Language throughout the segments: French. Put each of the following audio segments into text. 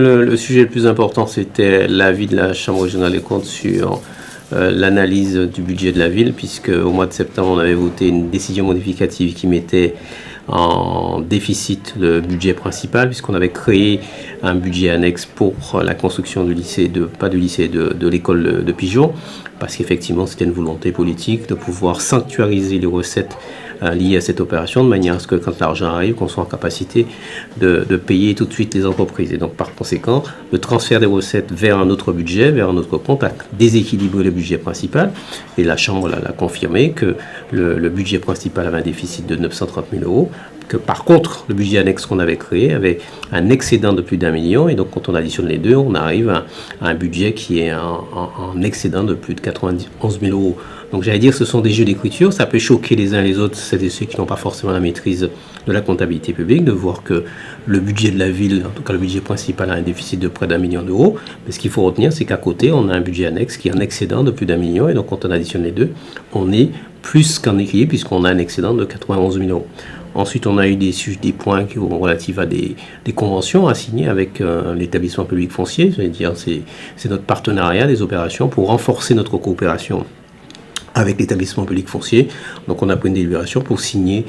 Le sujet le plus important, c'était l'avis de la Chambre régionale des comptes sur l'analyse du budget de la ville, puisque au mois de septembre, on avait voté une décision modificative qui mettait en déficit le budget principal, puisqu'on avait créé un budget annexe pour la construction du lycée, de l'école de Pigeon, parce qu'effectivement, c'était une volonté politique de pouvoir sanctuariser les recettes liées à cette opération, de manière à ce que quand l'argent arrive, qu'on soit en capacité de payer tout de suite les entreprises. Et donc, par conséquent, le transfert des recettes vers un autre budget, vers un autre compte, a déséquilibré le budget principal. Et la Chambre l'a confirmé que le budget principal avait un déficit de 930 000 euros, que par contre, le budget annexe qu'on avait créé avait un excédent de plus d'1 million. Et donc, quand on additionne les deux, on arrive à un budget qui est en excédent de plus de 91 000 euros. Donc j'allais dire, ce sont des jeux d'écriture, ça peut choquer les uns les autres, c'est ceux qui n'ont pas forcément la maîtrise de la comptabilité publique, de voir que le budget de la ville, en tout cas le budget principal, a un déficit de près d'1 million d'euros. Mais ce qu'il faut retenir, c'est qu'à côté, on a un budget annexe qui est en excédent de plus d'1 million, et donc quand on additionne les deux, on est plus qu'en équilibre, puisqu'on a un excédent de 91 000 euros. Ensuite, on a eu des points qui sont relatifs à des conventions à signer avec l'établissement public foncier, c'est-à-dire c'est notre partenariat des opérations pour renforcer notre coopération avec l'établissement public foncier. Donc on a pris une délibération pour signer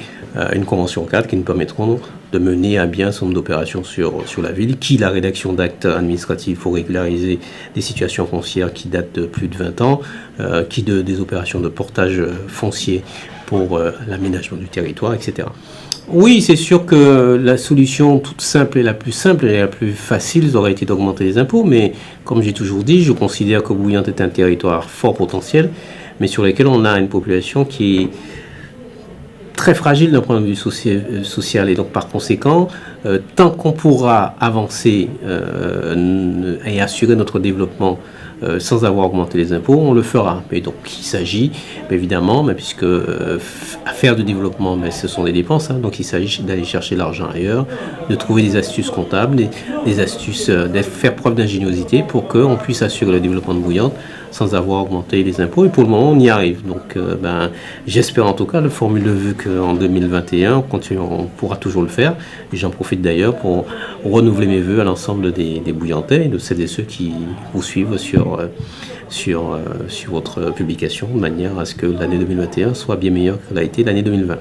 une convention cadre qui nous permettront de mener à bien un certain nombre d'opérations sur la ville, qui la rédaction d'actes administratifs pour régulariser des situations foncières qui datent de plus de 20 ans, des opérations de portage foncier pour l'aménagement du territoire, etc. Oui, c'est sûr que la solution toute simple et la plus facile aurait été d'augmenter les impôts, mais comme j'ai toujours dit, je considère que Bouillante est un territoire fort potentiel, mais sur lesquels on a une population qui est très fragile d'un point de vue social. Et donc, par conséquent, tant qu'on pourra avancer et assurer notre développement sans avoir augmenté les impôts, on le fera. Mais donc, il s'agit, évidemment, puisque faire du développement, ce sont des dépenses, donc il s'agit d'aller chercher l'argent ailleurs, de trouver des astuces comptables, des astuces, de faire preuve d'ingéniosité pour qu'on puisse assurer le développement de Bouillante sans avoir augmenté les impôts. Et pour le moment, on y arrive. Donc, j'espère en tout cas, le formule de vue qu'en 2021, on pourra toujours le faire. Et j'en profite d'ailleurs pour renouveler mes vœux à l'ensemble des Bouillantais et de celles et ceux qui vous suivent sur votre publication, de manière à ce que l'année 2021 soit bien meilleure que l'a été l'année 2020.